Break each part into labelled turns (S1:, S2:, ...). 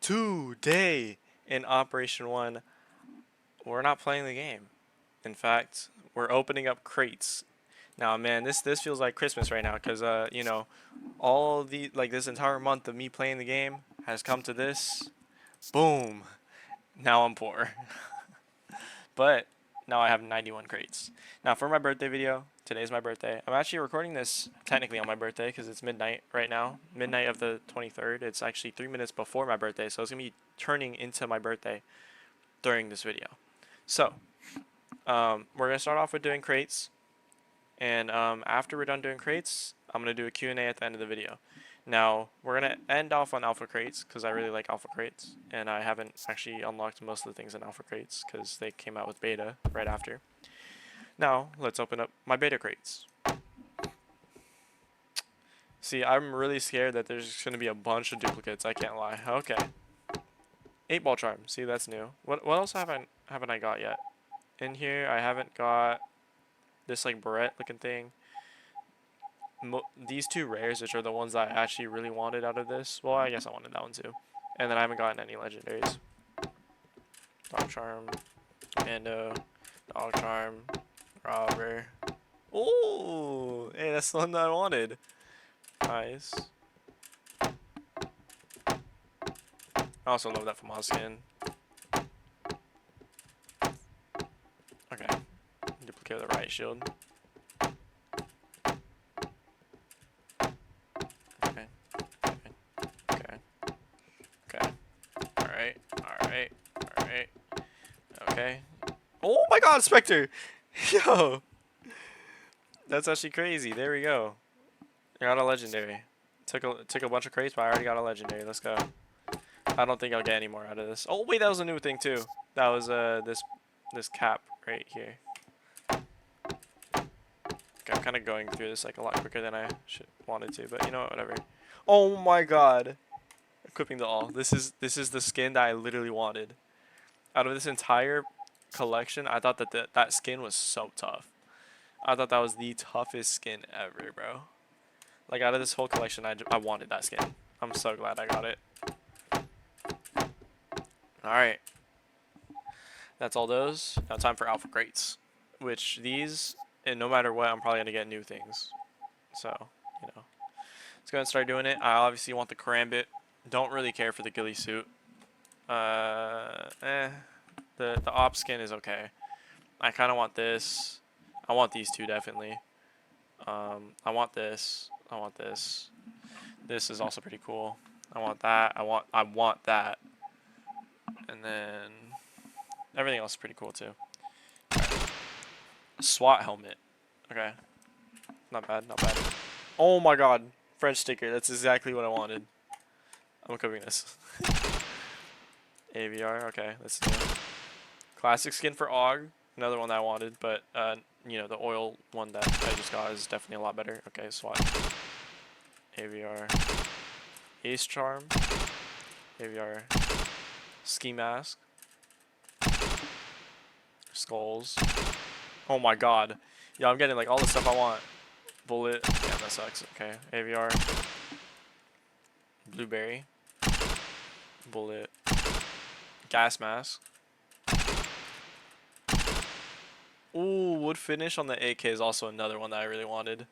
S1: Today in Operation 1, we're not playing the game. In fact, we're opening up crates. Now, man, this feels like Christmas right now because all the this entire month of me playing the game has come to this. Boom. Now I'm poor. But now I have 91 crates. Now for my birthday video, today's my birthday. I'm actually recording this technically on my birthday because it's midnight right now. Midnight of the 23rd. It's actually 3 minutes before my birthday, so it's going to be turning into my birthday during this video. So, we're going to start off with doing crates. And after we're done doing crates, I'm going to do a Q&A at the end of the video. Now, we're going to end off on alpha crates because I really like alpha crates. And I haven't actually unlocked most of the things in alpha crates because they came out with beta right after. Now, let's open up my beta crates. See, I'm really scared that there's going to be a bunch of duplicates. I can't lie. Okay. 8-ball charm. See, that's new. What else haven't I got yet? In here, I haven't got this like barrette looking thing. These two rares, which are the ones that I actually really wanted out of this. Well, I guess I wanted that one too. And then I haven't gotten any legendaries. Dog charm, Mando, dog charm, robber. Oh, hey, that's the one that I wanted. Nice. I also love that from my skin. Okay. Duplicate the right shield. Okay. Okay. Okay. Alright. Alright. Alright. Okay. Oh my god, Spectre! Yo! That's actually crazy. There we go. I got a legendary. Took a bunch of crates, but I already got a legendary. Let's go. I don't think I'll get any more out of this. Oh wait, that was a new thing too. That was this cap right here. Okay, I'm kind of going through this like a lot quicker than I wanted to, but you know what, whatever. Oh my god. Equipping the all. This is the skin that I literally wanted. Out of this entire collection, I thought that that skin was so tough. I thought that was the toughest skin ever, bro. Like out of this whole collection, I wanted that skin. I'm so glad I got it. Alright. That's all those. Now time for alpha crates. Which these, and no matter what, I'm probably going to get new things. So, you know. Let's go ahead and start doing it. I obviously want the karambit. Don't really care for the ghillie suit. The op skin is okay. I kind of want this. I want these two definitely. I want this. I want this. This is also pretty cool. I want that. I want that. And then everything else is pretty cool too. Right. SWAT helmet. Okay. Not bad, not bad. Oh my god. French sticker. That's exactly what I wanted. I'm equipping this. AVR. Okay, let's do it. Classic skin for AUG. Another one that I wanted, but you know, the oil one that I just got is definitely a lot better. Okay, SWAT. AVR. Ace charm. AVR. Ski mask. Skulls. Oh my god. Yeah, I'm getting like all the stuff I want. Bullet. Yeah, that sucks. Okay. AVR. Blueberry. Bullet. Gas mask. Ooh, wood finish on the AK is also another one that I really wanted.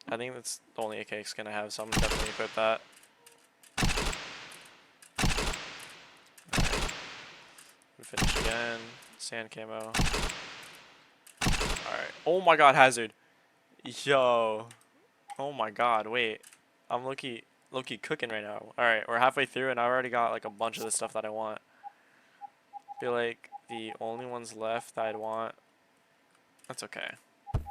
S1: I think that's the only AK skin I have, so I'm gonna definitely equip that. Finish again. Sand camo. Alright. Oh my god, hazard. Yo. Oh my god, wait. I'm low-key cooking right now. Alright, we're halfway through and I already got like a bunch of the stuff that I want. I feel like the only ones left that I'd want... That's okay. The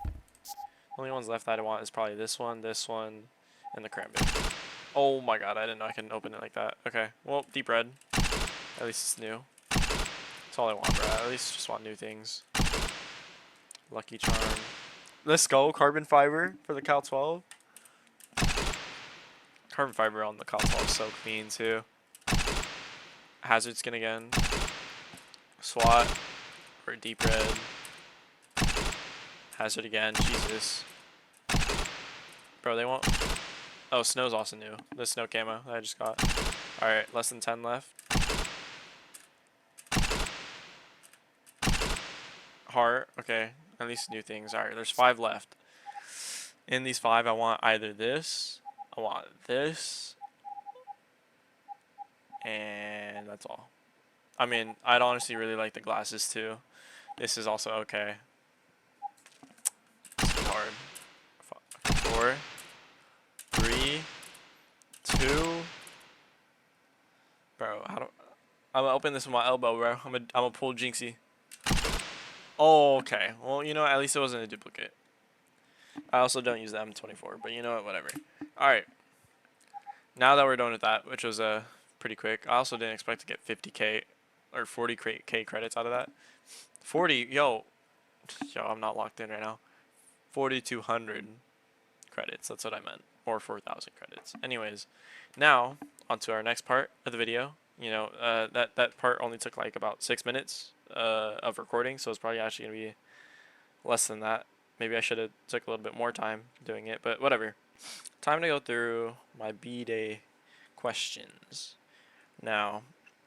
S1: only ones left that I want is probably this one, and the karambit. Oh my god, I didn't know I could open it like that. Okay, well, deep red. At least it's new. That's all I want, bro. I at least just want new things. Lucky charm. Let's go. Carbon fiber for the Cal 12. Carbon fiber on the Cal 12 is so clean, too. Hazard skin again. SWAT. For deep red. Hazard again. Jesus. Bro, they won't... Oh, snow's also new. The snow camo that I just got. Alright, less than 10 left. Heart. Okay, at least new things. Alright, there's 5 left. In these 5, I want either this, I want this, and that's all. I mean, I'd honestly really like the glasses too. This is also okay. This is hard. 4, 3, 2. Bro, how do I'm gonna open this with my elbow, bro. I'm gonna pull Jinxie. Oh, okay. Well, you know, at least it wasn't a duplicate. I also don't use the M24, but you know what? Whatever. All right. Now that we're done with that, which was pretty quick. I also didn't expect to get 50k or 40k credits out of that. 40, yo, I'm not locked in right now. 4,200 credits. That's what I meant, or 4,000 credits. Anyways, now onto our next part of the video. You know, that part only took like about 6 minutes of recording, so it's probably actually gonna be less than that. Maybe I should have took a little bit more time doing it, but whatever. Time to go through my B-Day questions. Now,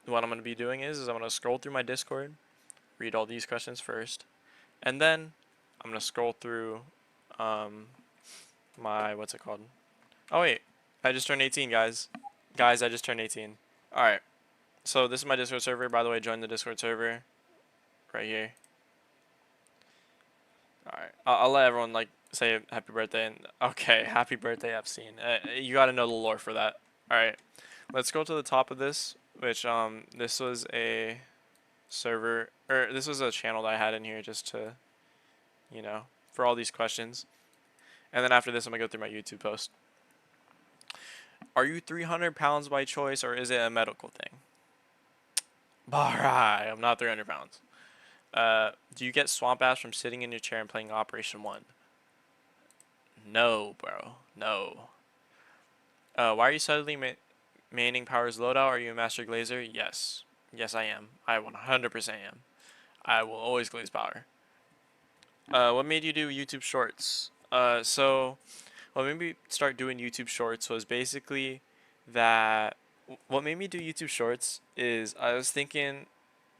S1: what I'm going to be doing is I'm going to scroll through my Discord, read all these questions first, and then I'm going to scroll through my, what's it called? Oh wait, I just turned 18, guys. Guys, I just turned 18. Alright, so this is my Discord server. By the way, join the Discord server right here. Alright, I'll let everyone like say happy birthday and okay, happy birthday Epstein. You gotta know the lore for that. Alright, let's go to the top of this, which this was a server, or this was a channel that I had in here just to, you know, for all these questions. And then after this I'm gonna go through my YouTube post. Are you 300 pounds by choice or is it a medical thing? Alright, I'm not 300 pounds. Do you get swamp ass from sitting in your chair and playing Operation 1? No, bro. No. Why are you suddenly manning Power's loadout? Are you a Master Glazer? Yes. Yes, I am. I 100% am. I will always glaze Power. What made you do YouTube Shorts? So what made me start doing YouTube Shorts was basically that what made me do YouTube Shorts is I was thinking,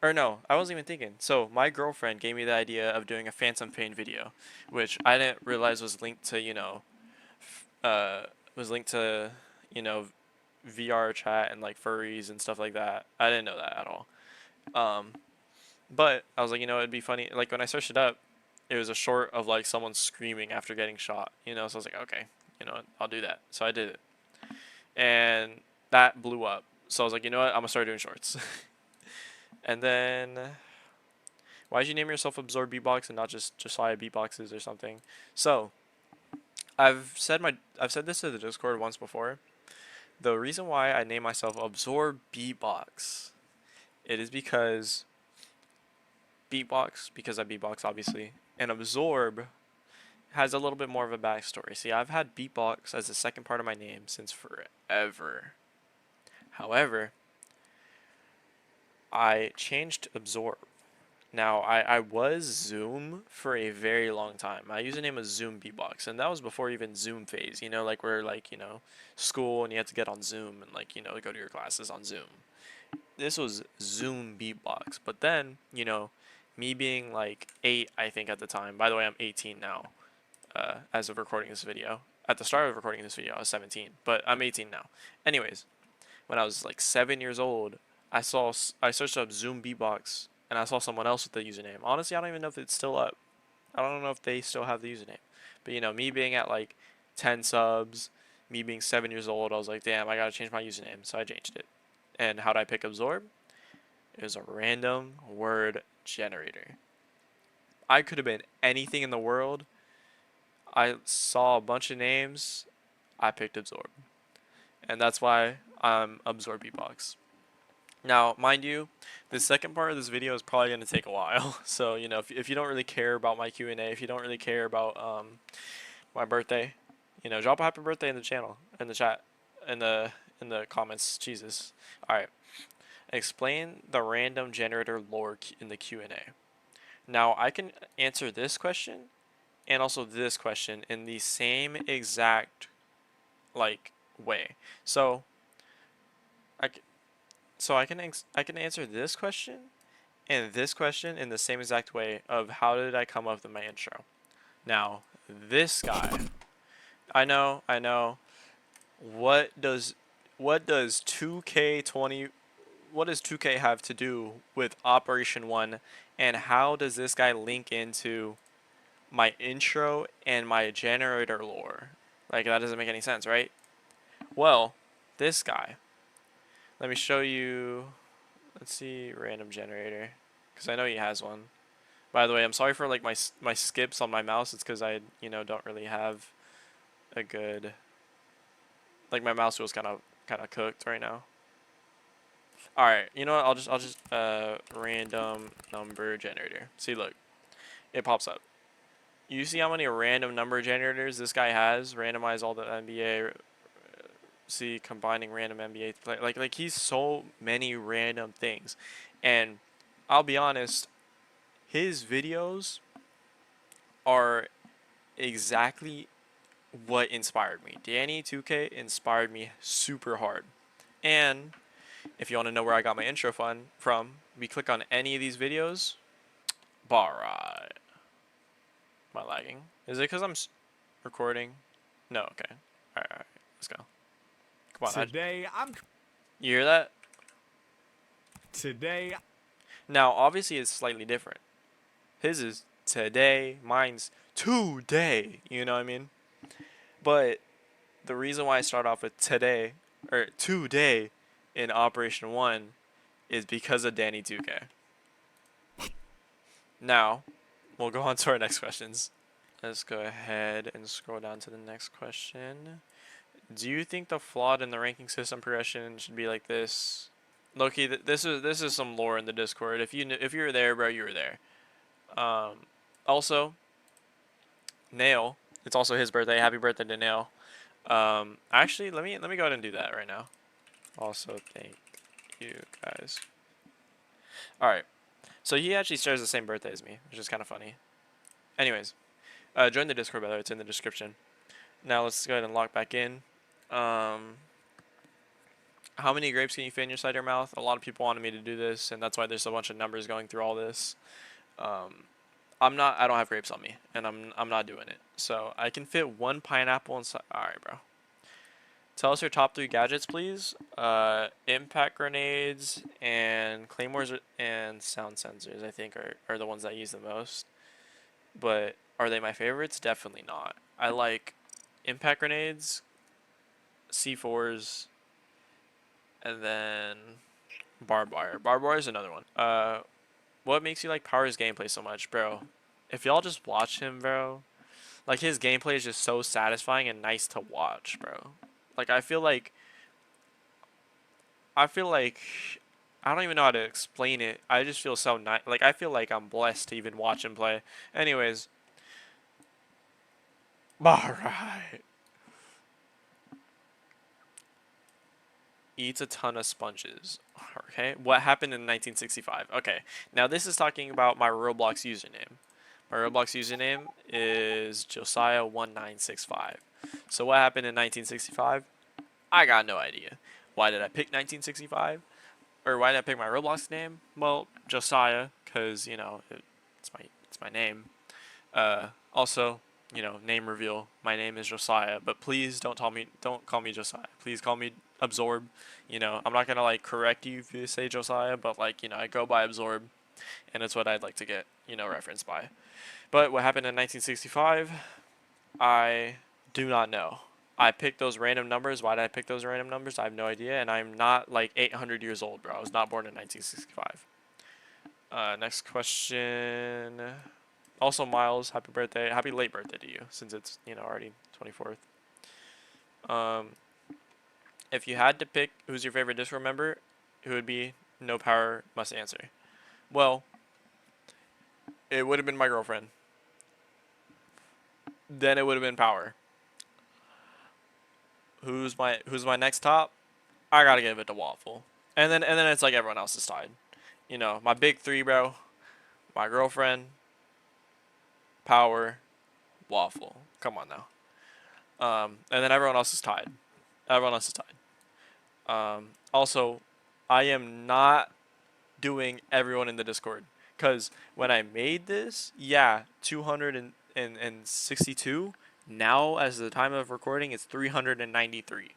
S1: or no, I wasn't even thinking. So my girlfriend gave me the idea of doing a Phantom Pain video, which I didn't realize was linked to, you know, was linked to, you know, VR chat and like furries and stuff like that. I didn't know that at all. But I was like, you know, it'd be funny. Like when I searched it up, it was a short of like someone screaming after getting shot. You know, so I was like, okay, you know, I'll do that. So I did it, and that blew up. So I was like, you know what, I'm gonna start doing shorts. And then, why did you name yourself Absorb Beatbox and not just Josiah Beatboxes or something? So I've said this to the Discord once before. The reason why I name myself Absorb Beatbox, it is because because I beatbox obviously, and Absorb has a little bit more of a backstory. See, I've had beatbox as the second part of my name since forever. However, I changed to Absorb. Now, I was Zoom for a very long time. My username was Zoom Beatbox, and that was before even Zoom phase, you know, like where like, you know, school and you had to get on Zoom and like, you know, go to your classes on Zoom. This was Zoom Beatbox. But then, you know, me being like 8, I think at the time. By the way, I'm 18 now, as of recording this video. At the start of recording this video, I was 17, but I'm 18 now. Anyways, when I was like 7 years old, I searched up Zoom Beatbox and I saw someone else with the username. Honestly, I don't even know if it's still up. I don't know if they still have the username. But you know, me being at like 10 subs, me being 7 years old, I was like, damn, I gotta change my username. So I changed it. And how did I pick Absorb? It was a random word generator. I could have been anything in the world. I saw a bunch of names. I picked Absorb. And that's why I'm Absorb Beatbox. Now, mind you, the second part of this video is probably going to take a while. So, you know, if you don't really care about my Q&A, if you don't really care about my birthday, you know, drop a happy birthday in the channel, in the chat, in the comments. Jesus. All right. Explain the random generator lore in the Q&A. Now, I can answer this question and also this question in the same exact like way. So I c- I can answer this question and this question in the same exact way of how did I come up with my intro. Now, this guy, I know. What does what does 2K20 what does 2K have to do with Operation 1 and how does this guy link into my intro and my generator lore? Like that doesn't make any sense, right? Well, this guy. Let me show you. Let's see random generator cuz I know he has one. By the way, I'm sorry for like my skips on my mouse. It's cuz I, don't really have a good like my mouse feels kind of cooked right now. All right, you know what? I'll just random number generator. See, look, it pops up. You see how many random number generators this guy has? Randomize all the NBA. See, combining random NBA play. Like he's so many random things, and I'll be honest, his videos are exactly what inspired me. Danny 2K inspired me super hard, and if you want to know where I got my intro fun from, we click on any of these videos. Alright. Am I lagging? Is it because I'm recording? No, okay. Alright, let's go. Come on,
S2: Today I'm
S1: you hear that?
S2: today
S1: Now, obviously, it's slightly different. His is today, mine's today. You know what I mean? But the reason why I start off with today, or today in Operation 1 is because of Danny 2K. Now, we'll go on to our next questions. Let's go ahead and scroll down to the next question. Do you think the flawed in the ranking system progression should be like this? Loki, this is some lore in the Discord. If you were there, bro, you were there. Also, Nail. It's also his birthday. Happy birthday to Nail. Actually, let me go ahead and do that right now. Also, thank you guys. All right. So he actually shares the same birthday as me, which is kind of funny. Anyways, join the Discord by the way. It's in the description. Now let's go ahead and lock back in. Um, how many grapes can you fit in your side of your mouth? A lot of people wanted me to do this, and that's why there's a bunch of numbers going through all this. Um, I don't have grapes on me, and I'm not doing it. So I can fit one pineapple inside. All right, bro. Tell us your top three gadgets, please. Impact grenades and claymores and sound sensors. I think are the ones that I use the most. But are they my favorites? Definitely not. I like impact grenades, C4s, and then barbed wire. Barbed wire is another one. What makes you like Power's gameplay so much, bro? If y'all just watch him, bro, like his gameplay is just so satisfying and nice to watch, bro. Like I feel like I don't even know how to explain it. I just feel so nice. Like I feel like I'm blessed to even watch him play. Anyways, all right. Eats a ton of sponges. Okay, what happened in 1965? Okay, now this is talking about my Roblox username. My Roblox username is Josiah1965. So what happened in 1965? I got no idea. Why did I pick 1965? Or why did I pick my Roblox name? Well, Josiah, because it's my name. Also, name reveal. My name is Josiah, but please don't call me Josiah. Please call me Absorb. I'm not gonna like correct you if you say Josiah, but like I go by Absorb, and it's what I'd like to get referenced by. But what happened in 1965? I do not know. I picked those random numbers. Why did I pick those random numbers? I have no idea, and I'm not like 800 years old, bro. I was not born in 1965. Next question. Also, Miles, happy birthday. Happy late birthday to you, since it's, already 24th. Um, if you had to pick who's your favorite Discord member, who would be? No power, must answer. Well, it would have been my girlfriend. Then it would have been power. Who's my next top? I gotta give it to Waffle. And then it's like everyone else's side. My big three, bro. My girlfriend, power, Waffle. Come on now. And then everyone else is tied. Everyone else is tied. Also, I am not doing everyone in the Discord because when I made this, yeah, 262. Now, as the time of recording, it's 393.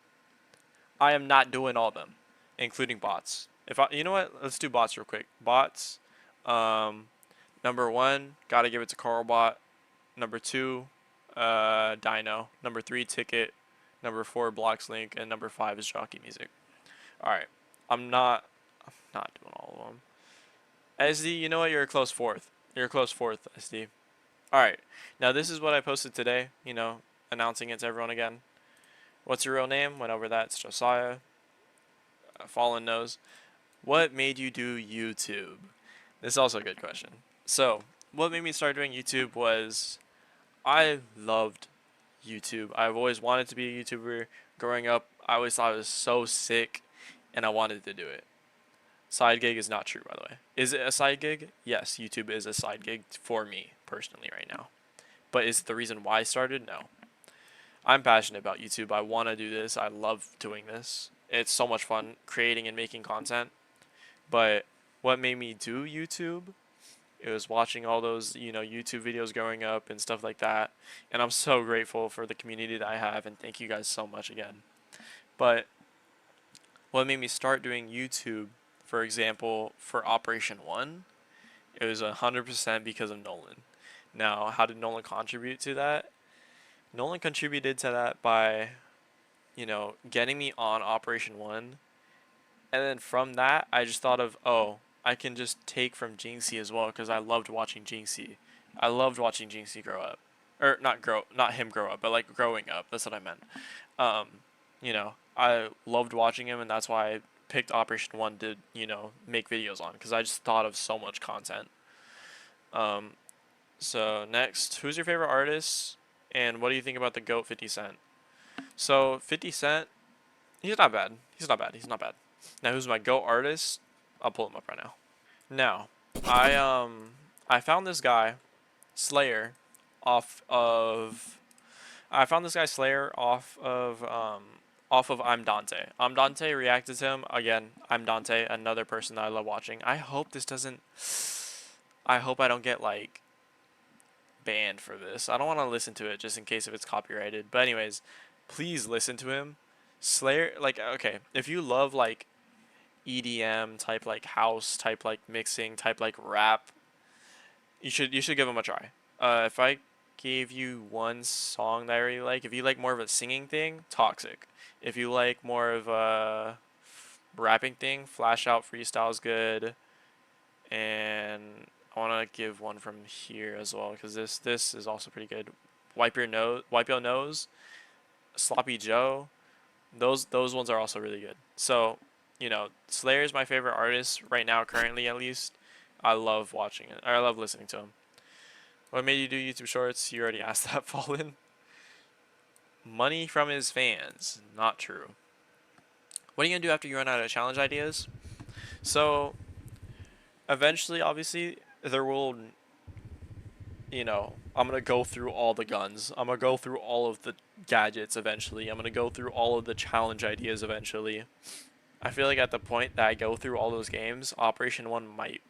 S1: I am not doing all of them, including bots. If I, you know what, let's do bots real quick. Bots. Um, Number one, gotta give it to Carlbot. Number two, Dino. Number three, Ticket. Number four, Blocks Link, and number five is Jockey Music. All right, I'm not doing all of them. SD, you know what? You're a close fourth. You're a close fourth, SD. All right, now this is what I posted today. Announcing it to everyone again. What's your real name? Went over that. It's Josiah. Fallen knows. What made you do YouTube? This is also a good question. So, what made me start doing YouTube was I loved YouTube. I've always wanted to be a YouTuber. Growing up, I always thought it was so sick, and I wanted to do it. Side gig is not true, by the way. Is it a side gig? Yes, YouTube is a side gig for me personally right now. But is it the reason why I started? No. I'm passionate about YouTube. I want to do this. I love doing this. It's so much fun creating and making content. But what made me do YouTube? It was watching all those, YouTube videos growing up and stuff like that. And I'm so grateful for the community that I have, and thank you guys so much again. But what made me start doing YouTube, for example, for Operation 1, it was 100% because of Nolan. Now, how did Nolan contribute to that? Nolan contributed to that by, getting me on Operation 1. And then from that, I just thought of, oh, I can just take from Jinxie as well because I loved watching Jinxie. I loved watching Jinxie grow up. Or not him grow up, but like growing up. That's what I meant. Um, I loved watching him, and that's why I picked Operation 1 to, make videos on because I just thought of so much content. Um, so next, who's your favorite artist, and what do you think about the GOAT 50 Cent? So 50 Cent, he's not bad. He's not bad. He's not bad. Now, who's my GOAT artist? I'll pull him up right now. Now, I found this guy, Slayer, off of I found this guy Slayer off of I'm Dante. I'm Dante reacted to him again. I'm Dante, another person that I love watching. I hope I don't get like banned for this. I don't want to listen to it just in case if it's copyrighted. But anyways, please listen to him. Slayer, like, okay, if you love like EDM type, like house type, like mixing type, like rap, you should give him a try. If I gave you one song that I really like, if you like more of a singing thing, Toxic. If you like more of a rapping thing, Flash Out Freestyle is good. And I want to give one from here as well because this is also pretty good. Wipe Your Nose, Sloppy Joe. Those ones are also really good. So, Slayer is my favorite artist right now, currently at least. I love watching it. I love listening to him. What made you do YouTube Shorts? You already asked that, Fallen. Money from his fans. Not true. What are you gonna do after you run out of challenge ideas? So, eventually, obviously, there will, I'm gonna go through all the guns. I'm gonna go through all of the gadgets eventually. I'm gonna go through all of the challenge ideas eventually. I feel like at the point that I go through all those games, Operation 1 might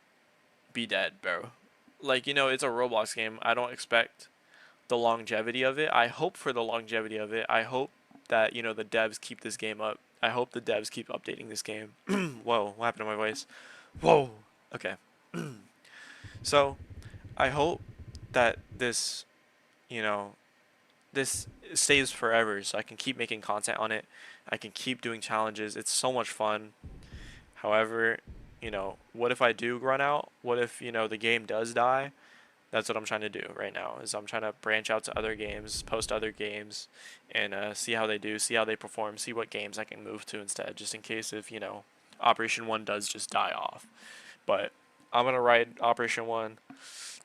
S1: be dead, bro. Like, it's a Roblox game. I don't expect the longevity of it. I hope for the longevity of it. I hope that, the devs keep this game up. I hope the devs keep updating this game. Whoa, what happened to my voice? Whoa. Okay. So, I hope that you know, this stays forever so I can keep making content on it. I can keep doing challenges. It's so much fun. However, what if I do run out? What if, the game does die? That's what I'm trying to do right now is I'm trying to branch out to other games, post other games, and see how they do, see how they perform, see what games I can move to instead, just in case if, Operation 1 does just die off. But I'm going to ride Operation 1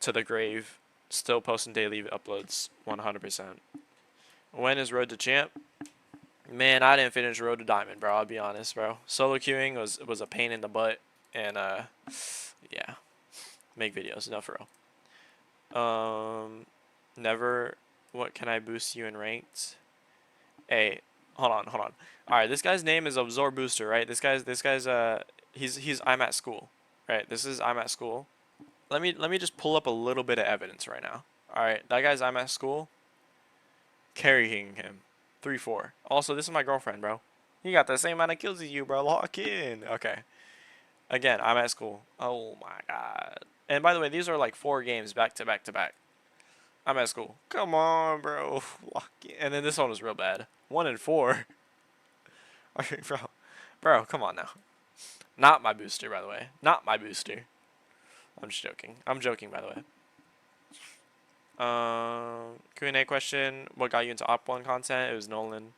S1: to the grave, still posting daily uploads 100%. When is Road to Champ? Man, I didn't finish Road to Diamond, bro. I'll be honest, bro. Solo queuing was a pain in the butt, and yeah, make videos, no for real. Never. What can I boost you in ranked? Hey, Hold on. All right, this guy's name is Absorb Booster, right? This guy's he's I'm at school, right? This is I'm at school. Let me just pull up a little bit of evidence right now. All right, that guy's I'm at school carrying him, 3-4. Also, this is my girlfriend, bro. You got the same amount of kills as you, bro. Lock in. Okay. Again, I'm at school. Oh my god. And by the way, these are like 4 games back to back to back. I'm at school. Come on, bro. Lock in. And then this one was real bad. 1-4. Bro, bro, come on now. Not my booster, by the way. Not my booster. I'm just joking. I'm joking, by the way. Q&A question. What got you into Op 1 content? It was Nolan.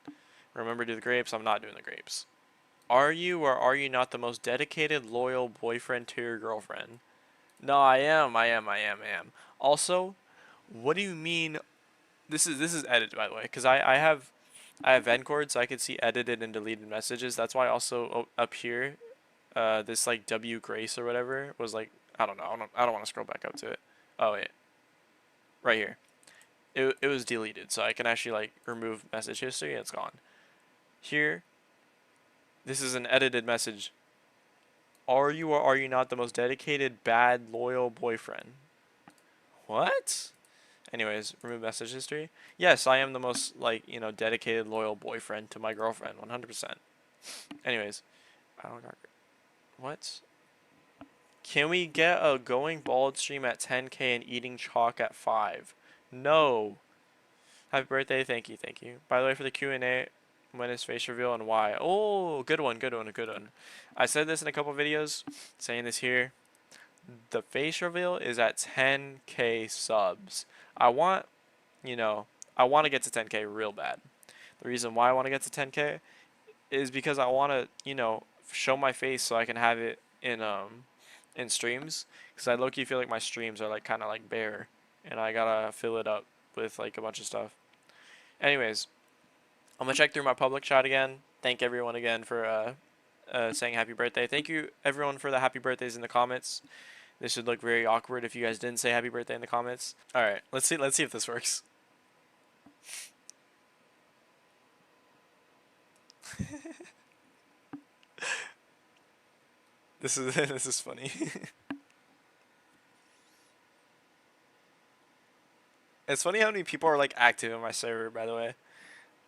S1: Remember to do the grapes? I'm not doing the grapes. Are you or are you not the most dedicated, loyal boyfriend to your girlfriend? No, I am. I am. Also, what do you mean? This is edited, by the way, because I have Vencord, so I can see edited and deleted messages. That's why also up here, this like W Grace or whatever was like, I don't know. I don't want to scroll back up to it. Oh wait, right here. It was deleted, so I can actually like remove message history and it's gone. Here, this is an edited message. Are you or are you not the most dedicated, bad, loyal boyfriend? What? Anyways, remove message history. Yes, I am the most like, dedicated, loyal boyfriend to my girlfriend, 100%. Anyways, I don't got what? Can we get a going bald stream at 10K and eating chalk at 5? No. Happy birthday, thank you, thank you. By the way, for the Q&A, when is face reveal and why? Oh, good one, good one, good one. I said this in a couple videos, saying this here. The face reveal is at 10K subs. I want, you know, I want to get to 10K real bad. The reason why I want to get to 10K is because I want to, show my face so I can have it in streams. Because I low-key feel like my streams are like kind of like bare, and I gotta fill it up with like a bunch of stuff. Anyways, I'm gonna check through my public chat again. Thank everyone again for saying happy birthday. Thank you everyone for the happy birthdays in the comments. This would look very awkward if you guys didn't say happy birthday in the comments. All right, let's see. Let's see if this works. This is this is funny. It's funny how many people are like active in my server. By the way,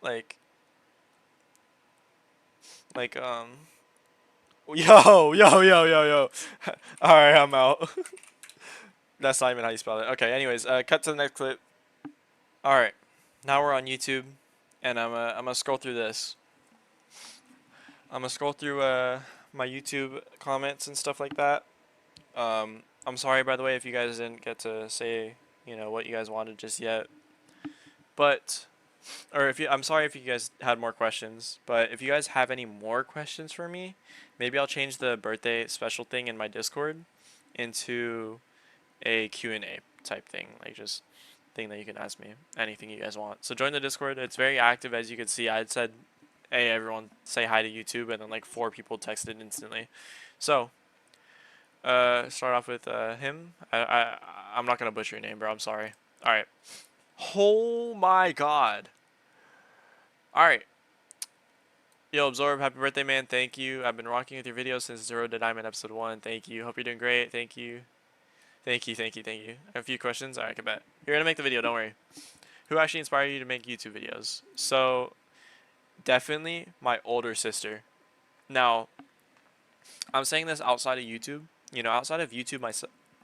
S1: like like. Yo. All right, I'm out. That's not even how you spell it. Okay. Anyways, cut to the next clip. All right, now we're on YouTube, and I'm gonna scroll through this. I'm gonna scroll through my YouTube comments and stuff like that. I'm sorry, by the way, if you guys didn't get to say, what you guys wanted just yet. But, or if you, I'm sorry if you guys had more questions. But if you guys have any more questions for me, maybe I'll change the birthday special thing in my Discord into a Q&A type thing, like just thing that you can ask me anything you guys want. So join the Discord. It's very active, as you can see. I had said, "Hey, everyone, say hi to YouTube," and then like 4 people texted instantly. So start off with him. I'm not gonna butcher your name, bro. I'm sorry. All right. Oh my God. All right. Yo, Absorb, happy birthday, man. Thank you. I've been rocking with your videos since Zero to Diamond episode 1. Thank you. Hope you're doing great. Thank you. Thank you. Thank you. Thank you. I have a few questions. All right, I can bet. You're gonna make the video. Don't worry. Who actually inspired you to make YouTube videos? So definitely my older sister. Now, I'm saying this outside of YouTube. Outside of YouTube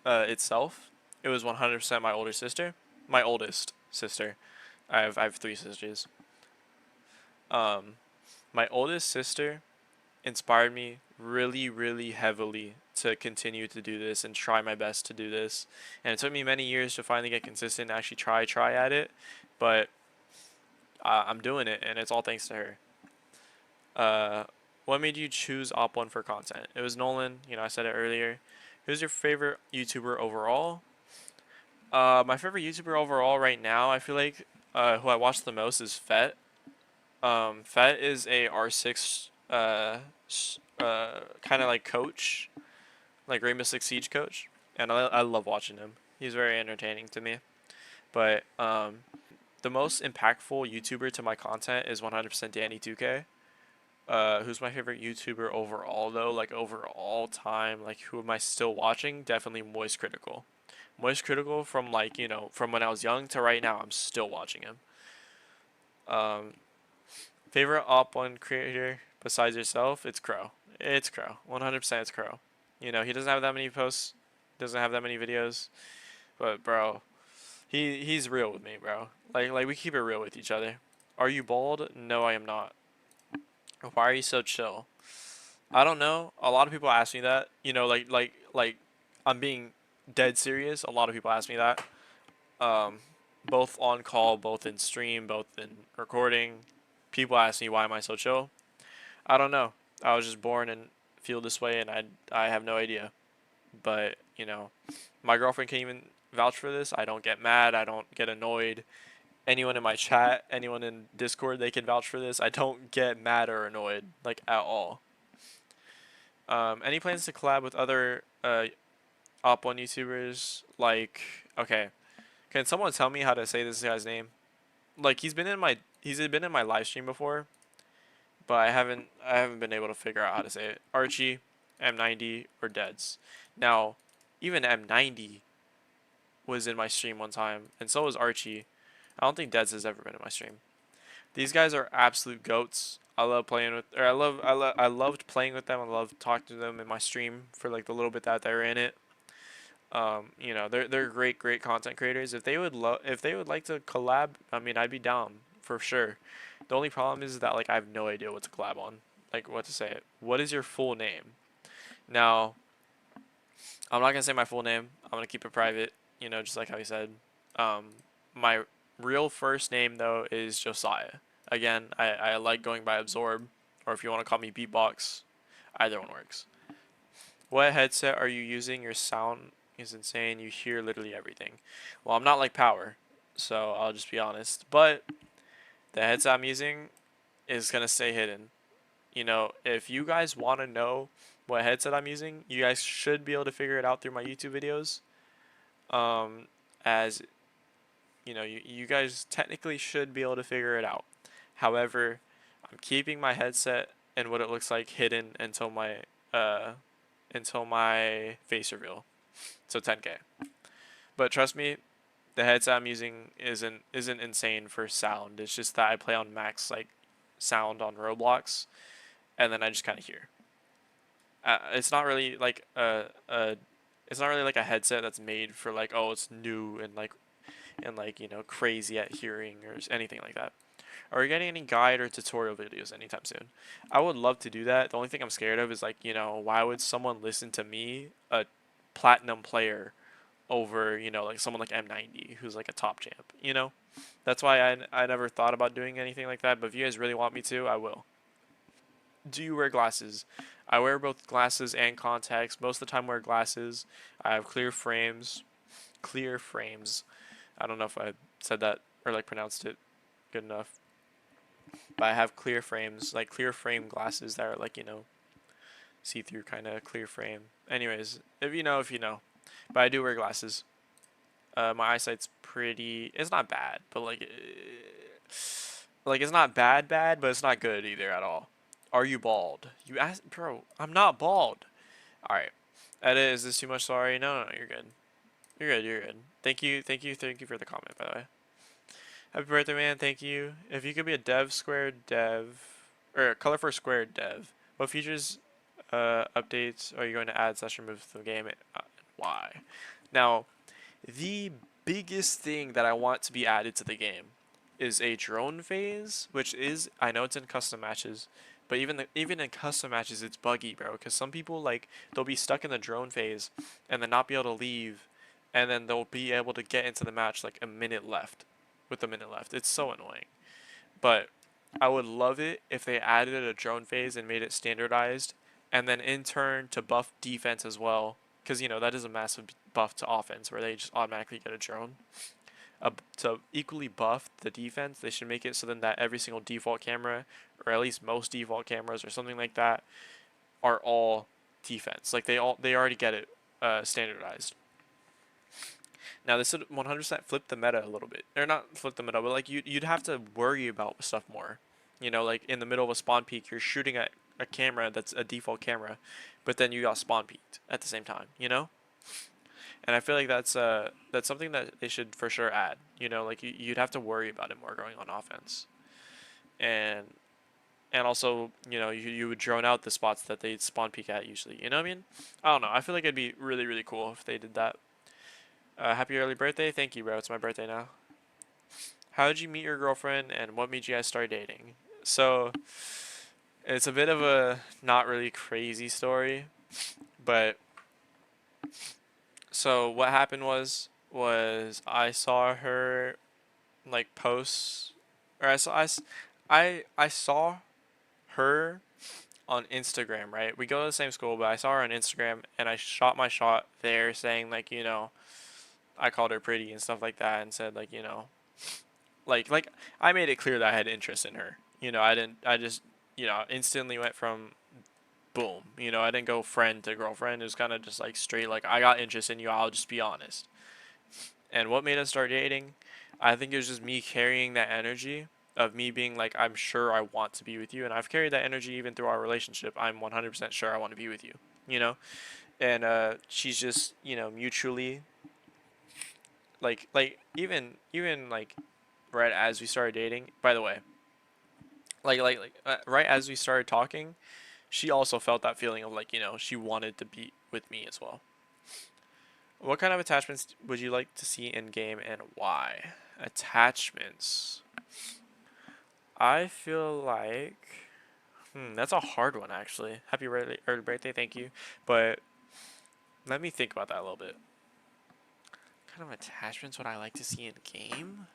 S1: itself, it was 100% my older sister, my oldest sister. I have 3 sisters. Um, my oldest sister inspired me really, really heavily to continue to do this and try my best to do this. And it took me many years to finally get consistent and actually try at it, but I'm doing it, and it's all thanks to her. What made you choose Op 1 for content? It was Nolan. I said it earlier. Who's your favorite YouTuber overall? My favorite YouTuber overall right now, I feel like, who I watch the most is Fet. Fet is a R6, kind of like coach, like Rainbow Six Siege coach, and I love watching him. He's very entertaining to me. But the most impactful YouTuber to my content is 100% Danny 2K. Who's my favorite YouTuber overall though? Like overall time, like who am I still watching? Definitely Moist Critical. Moist Critical from like, from when I was young to right now, I'm still watching him. Um, Favorite op one creator besides yourself? It's Crow. It's Crow. 100% it's Crow. He doesn't have that many posts, doesn't have that many videos, but bro, he's real with me, bro. Like we keep it real with each other. Are you bald? No, I am not. Why are you so chill? I don't know. A lot of people ask me that. Like I'm being dead serious. A lot of people ask me that. Um, Both on call, both in stream, both in recording. People ask me why am I so chill? I don't know. I was just born and feel this way, and I have no idea. But my girlfriend can even vouch for this. I don't get mad. I don't get annoyed. Anyone in my chat, anyone in Discord, they can vouch for this. I don't get mad or annoyed like at all. Any plans to collab with other Op One YouTubers? Like, okay, can someone tell me how to say this guy's name? Like, he's been in my live stream before, but I haven't been able to figure out how to say it. Archie, M90, or Deads. Now, even M90 was in my stream one time, and so was Archie. I don't think Deads has ever been in my stream. These guys are absolute goats. I love playing with, or I loved playing with them. I loved talking to them in my stream for like the little bit that they're in it. They're great content creators. If they would like to collab, I mean, I'd be down for sure. The only problem is that like I have no idea what to collab on, like what to say. What is your full name? Now, I'm not gonna say my full name. I'm gonna keep it private. Just like how he said. Um, my real first name though is Josiah. Again, I like going by Absorb, or if you want to call me Beatbox, either one works. What headset are you using? Your sound is insane. You hear literally everything. Well, I'm not like Power, so I'll just be honest. But the headset I'm using is gonna stay hidden. If you guys want to know what headset I'm using, you guys should be able to figure it out through my YouTube videos. As you guys technically should be able to figure it out. However, I'm keeping my headset and what it looks like hidden uh until my face reveal. So 10K. But trust me, the headset I'm using isn't insane for sound. It's just that I play on max like sound on Roblox, and then I just kind of hear. It's not really like a headset that's made for like, oh, it's new and crazy at hearing or anything like that. Are you getting any guide or tutorial videos anytime soon? I would love to do that. The only thing I'm scared of is like, why would someone listen to me, a platinum player, over, like someone like M90 who's like a top champ? That's why I never thought about doing anything like that, but if you guys really want me to, I will. Do you wear glasses? I wear both glasses and contacts. Most of the time I wear glasses. I have clear frames. Clear frames. I don't know if I said that or like pronounced it good enough. But I have clear frames, like clear frame glasses that are like, see-through kind of clear frame. Anyways, if you know, if you know. But I do wear glasses. My eyesight's pretty. It's not bad, but like it's not bad, but it's not good either at all. Are you bald? You asked, bro. I'm not bald. All right. Edit. Is this too much? Sorry. No, you're good. You're good. You're good. Thank you for the comment, by the way. Happy birthday, man. Thank you. If you could be a dev squared dev, or a color for squared dev, what features, updates are you going to add slash remove to the game? Why? Now, the biggest thing that I want to be added to the game is a drone phase, which is, I know it's in custom matches, but even in custom matches it's buggy, bro. Because some people like they'll be stuck in the drone phase and then not be able to leave, and then they'll be able to get into the match like a minute left, with a minute left. It's so annoying. But I would love it if they added a drone phase and made it standardized, and then in turn to buff defense as well, because that is a massive buff to offense where they just automatically get a drone. To equally buff the defense, they should make it so then that every single default camera, or at least most default cameras or something like that, are all defense. Like they already get it standardized. Now this would 100% flip the meta a little bit, or not flip the meta, but like you'd have to worry about stuff more. You know, like in the middle of a spawn peak, you're shooting at a camera that's a default camera, but then you got spawn peaked at the same time. You know, and I feel like that's something that they should for sure add. You know, like you'd have to worry about it more going on offense, and also you would drone out the spots that they spawn peek at usually. You know what I mean? I don't know. I feel like it'd be really really cool if they did that. Happy early birthday! Thank you, bro. It's my birthday now. How did you meet your girlfriend, and what made you guys start dating? So it's a bit of a not really crazy story, but so what happened was I saw her like posts, or I saw her on Instagram, right? We go to the same school, but I saw her on Instagram and I shot my shot there saying like, I called her pretty and stuff like that and said like, like I made it clear that I had interest in her. I just, instantly went from boom. I didn't go friend to girlfriend. It was kind of just like straight like I got interest in you. I'll just be honest. And what made us start dating? I think it was just me carrying that energy of me being like, I'm sure I want to be with you. And I've carried that energy even through our relationship. I'm 100% sure I want to be with you, you know? And she's just, mutually, like even like right as we started dating, by the way, right as we started talking, she also felt that feeling of like, she wanted to be with me as well. What kind of attachments would you like to see in game and why? Attachments. I feel like that's a hard one actually. Happy early birthday, thank you. But let me think about that a little bit. What kind of attachments would I like to see in game?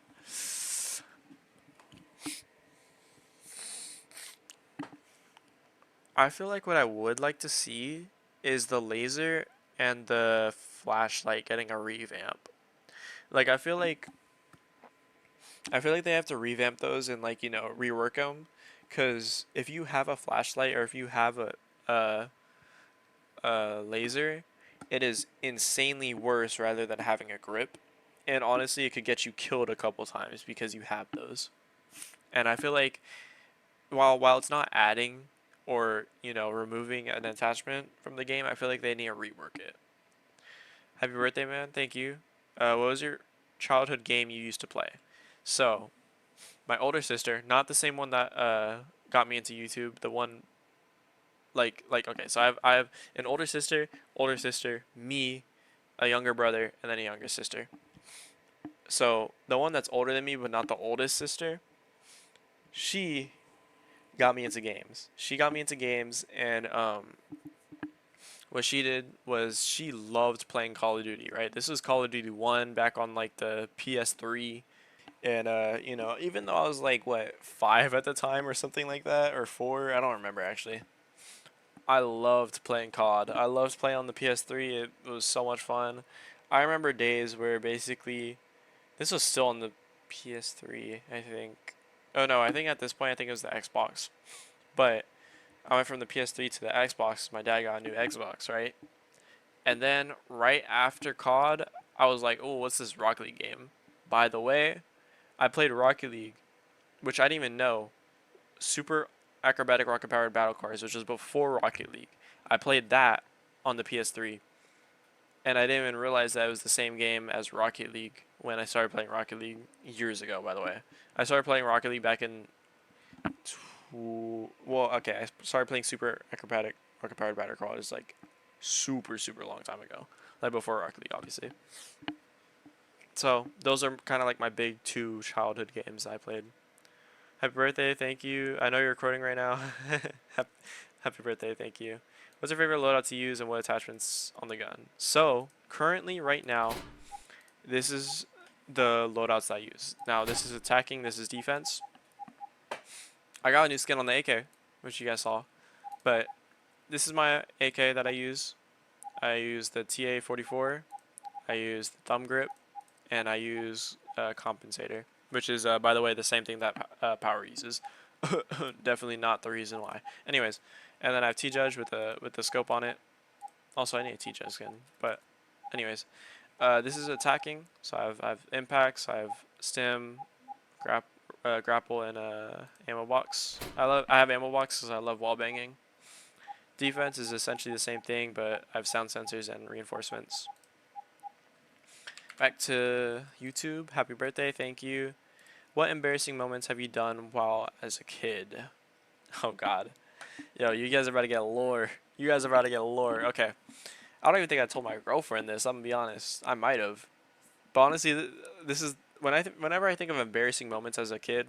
S1: I feel like what I would like to see is the laser and the flashlight getting a revamp. Like I feel like they have to revamp those and like rework them, because if you have a flashlight or if you have a laser, it is insanely worse rather than having a grip, and honestly, it could get you killed a couple times because you have those. And I feel like while it's not adding or removing an attachment from the game, I feel like they need to rework it. Happy birthday, man! Thank you. What was your childhood game you used to play? So my older sister, not the same one that got me into YouTube. The one like okay, so I have an older sister, me, a younger brother, and then a younger sister. So the one that's older than me, but not the oldest sister, she got me into games. She got me into games, and what she did was she loved playing Call of Duty. Right, this was Call of Duty One back on like the PS3. And even though I was like what 5 at the time or something like that, or 4, I don't remember actually. I loved playing COD. I loved playing on the PS3. It was so much fun. I remember days where basically this was still on the PS3, I think. Oh no, I think at this point I think it was the Xbox. But I went from the PS3 to the Xbox. My dad got a new Xbox, right? And then right after COD, I was like, "Oh, what's this Rocket League game?" By the way, I played Rocket League, which I didn't even know. Super Acrobatic Rocket Powered Battle Cars, which was before Rocket League. I played that on the PS3, and I didn't even realize that it was the same game as Rocket League when I started playing Rocket League years ago, by the way. I started playing Rocket League back in. Well, okay, I started playing Super Acrobatic Rocket Powered Battle Cars like super, super long time ago. Like before Rocket League, obviously. So, those are kind of like my big two childhood games I played. Happy birthday, thank you. I know you're recording right now. Happy birthday, thank you. What's your favorite loadout to use and what attachments on the gun? So, currently, right now, this is the loadouts I use. Now, this is attacking, this is defense. I got a new skin on the AK, which you guys saw. But this is my AK that I use. I use the TA-44, I use the thumb grip, and I use compensator, which is, by the way, the same thing that power uses. Definitely not the reason why. Anyways, and then I have T-Judge with the scope on it. Also, I need a T-Judge skin, but anyways, This is attacking, so I have impacts, I have stim, grap, grapple, and ammo box. I have ammo box because I love wall banging. Defense is essentially the same thing, but I have sound sensors and reinforcements. Back to YouTube. Happy birthday, thank you. What embarrassing moments have you done while as a kid? Oh God, yo, you guys are about to get lore. You guys are about to get lore. Okay, I don't even think I told my girlfriend this. I'm gonna be honest. I might have, but honestly, this is whenever I think of embarrassing moments as a kid,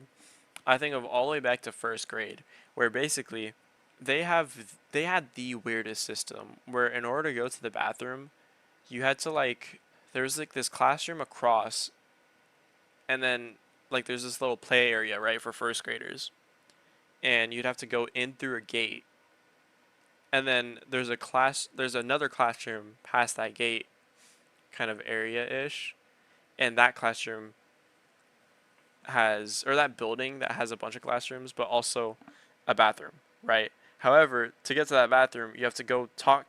S1: I think of all the way back to first grade, where basically they had the weirdest system where in order to go to the bathroom, you had to like there was like this classroom across, and then like there's this little play area right for first graders, and you'd have to go in through a gate, and then there's another classroom past that gate kind of area ish, and that classroom has or that building that has a bunch of classrooms but also a bathroom, right? However, to get to that bathroom, you have to go talk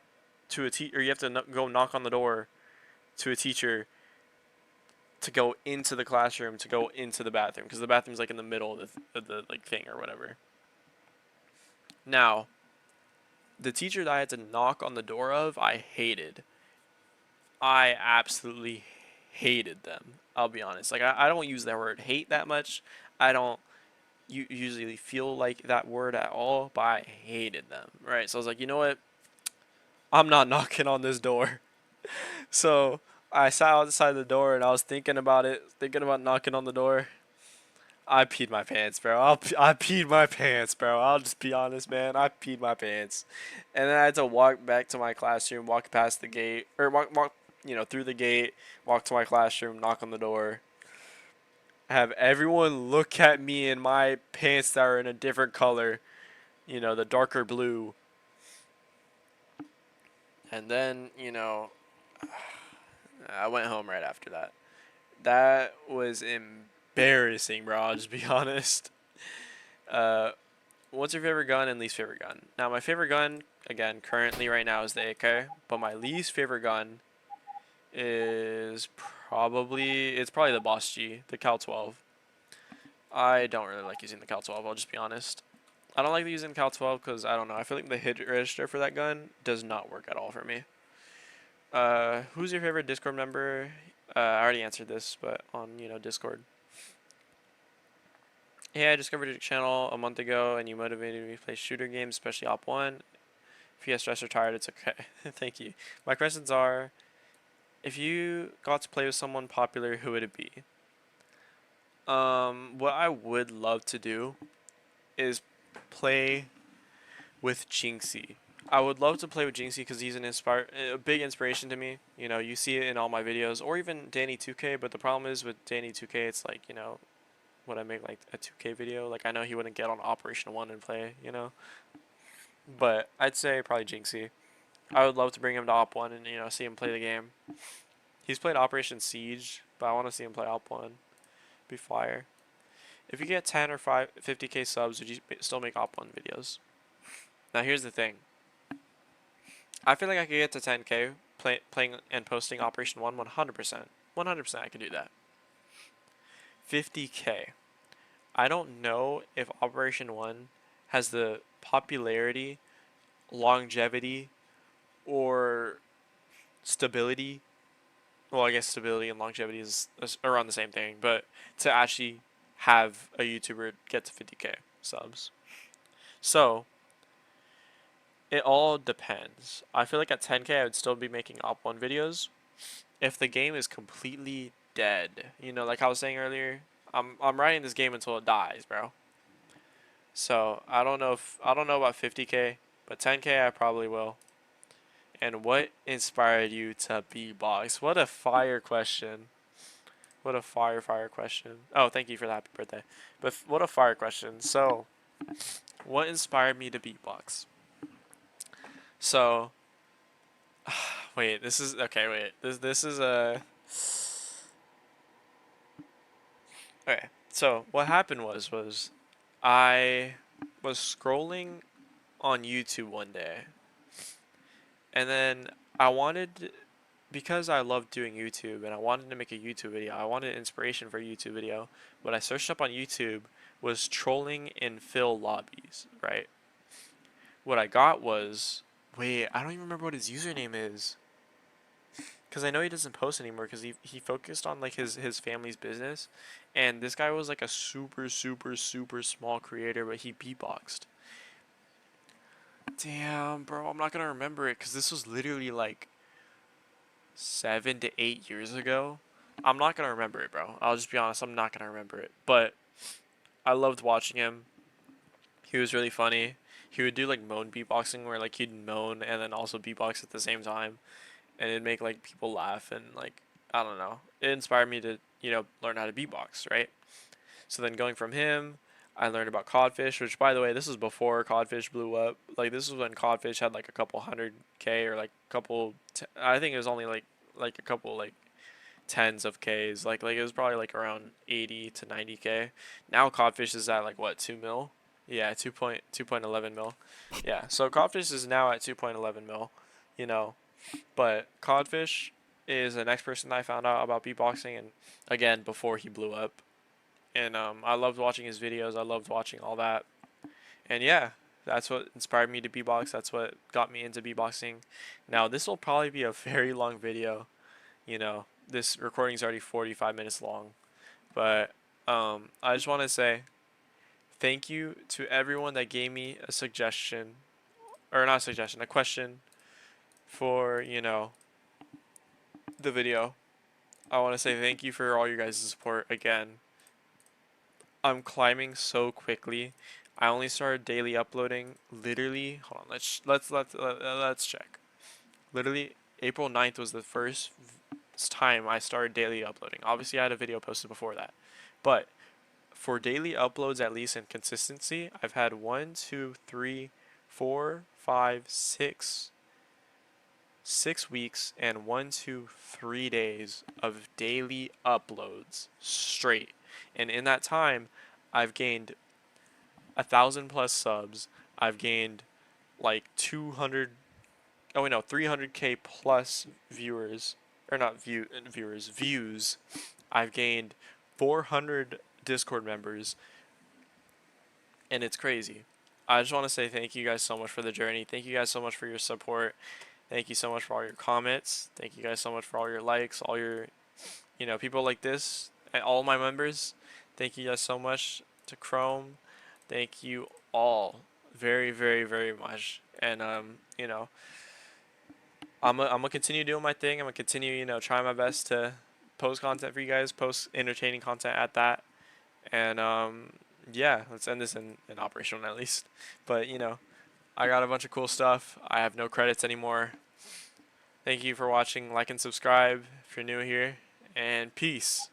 S1: to a teacher, or you have to go knock on the door to a teacher to go into the classroom to go into the bathroom because the bathroom's like in the middle of the like thing or whatever. Now, the teacher that I had to knock on the door of, I hated. I absolutely hated them. I'll be honest. Like I don't use that word hate that much. I don't usually feel like that word at all, but I hated them. Right. So I was like, you know what? I'm not knocking on this door. So I sat outside the door and I was thinking about it, thinking about knocking on the door. I peed my pants, bro. I peed my pants, bro. I'll just be honest, man. I peed my pants, and then I had to walk back to my classroom, walk past the gate, or walk, through the gate, walk to my classroom, knock on the door, have everyone look at me in my pants that are in a different color, the darker blue, and then I went home right after that. That was embarrassing, bro. I'll just be honest. Uh, What's your favorite gun and least favorite gun? Now, my favorite gun, again, currently right now is the AK, but my least favorite gun is probably the Boss G, the Cal 12. I don't really like using the Cal 12, I'll just be honest. I don't like using the Cal 12 because, I don't know, I feel like the hit register for that gun does not work at all for me. Who's your favorite Discord member? I already answered this, but on, Discord. Yeah, I discovered your channel a month ago, and you motivated me to play shooter games, especially Op 1. If you get stressed or tired, it's okay. Thank you. My questions are, if you got to play with someone popular, who would it be? What I would love to do is play with Jinxie. I would love to play with Jinxie because he's a big inspiration to me. You see it in all my videos, or even Danny 2K. But the problem is with Danny 2K, it's like would I make like a 2K video? Like I know he wouldn't get on Operation 1 and play. But I'd say probably Jinxie. I would love to bring him to Op 1 and see him play the game. He's played Operation Siege, but I want to see him play Op 1. Be fire. If you get 10 or 50k subs, would you still make Op 1 videos? Now here's the thing. I feel like I could get to 10k playing and posting Operation 1 100%. 100% I could do that. 50k. I don't know if Operation 1 has the popularity, longevity, or stability. Well, I guess stability and longevity is around the same thing, but to actually have a YouTuber get to 50k subs. So, it all depends. I feel like at 10k I would still be making Op 1 videos. If the game is completely dead, like I was saying earlier, I'm writing this game until it dies, bro. So I don't know about 50k, but 10k I probably will. And what inspired you to beatbox? What a fire question. What a fire question. Oh, thank you for the happy birthday. But what a fire question. So, what inspired me to beatbox? So, wait, this is okay. Wait, this is a okay. So what happened was I was scrolling on YouTube one day, and then I wanted because I love doing YouTube and I wanted to make a YouTube video, I wanted inspiration for a YouTube video. What I searched up on YouTube was trolling in fill lobbies, right? What I got was, wait, I don't even remember what his username is. Because I know he doesn't post anymore because he focused on like his family's business. And this guy was like a super, super, super small creator, but he beatboxed. Damn, bro, I'm not gonna remember it because this was literally like 7 to 8 years ago. I'm not gonna remember it, bro. I'll just be honest, I'm not gonna remember it. But I loved watching him. He was really funny. He would do like moan beatboxing where like he'd moan and then also beatbox at the same time, and it'd make like people laugh and like I don't know. It inspired me to learn how to beatbox, right? So then going from him, I learned about codfish, which by the way, this was before codfish blew up. Like this was when codfish had like a couple hundred k or like I think it was only like a couple like tens of Ks. Like it was probably like around 80 to 90K. Now codfish is at like what, 2 mil? Yeah, 2.11 mil. Yeah, so codfish is now at 2.11 mil, you know. But codfish is the next person I found out about beatboxing, and again before he blew up. And I loved watching his videos. I loved watching all that. And yeah, that's what inspired me to beatbox. That's what got me into beatboxing. Now this will probably be a very long video. This recording is already 45 minutes long. But I just want to say thank you to everyone that gave me a suggestion, or not a suggestion, a question for, the video. I want to say thank you for all your guys' support again. I'm climbing so quickly. I only started daily uploading literally, hold on, let's check. Literally April 9th was the first time I started daily uploading. Obviously I had a video posted before that. But for daily uploads at least in consistency, I've had 6 weeks and 3 days of daily uploads straight. And in that time, I've gained 1,000 plus subs. I've gained like 200, oh wait, no, 300K plus viewers, or not viewers, views. I've gained 400 Discord members, and it's crazy. I just want to say thank you guys so much for the journey. Thank you guys so much for your support. Thank you so much for all your comments. Thank you guys so much for all your likes, all your, people like this, and all my members. Thank you guys so much to Chrome. Thank you all very, very, very much. And, I'm gonna continue doing my thing. I'm gonna continue, trying my best to post content for you guys, post entertaining content at that. And, yeah, let's end this in operational at least. But, I got a bunch of cool stuff. I have no credits anymore. Thank you for watching. Like and subscribe if you're new here. And peace.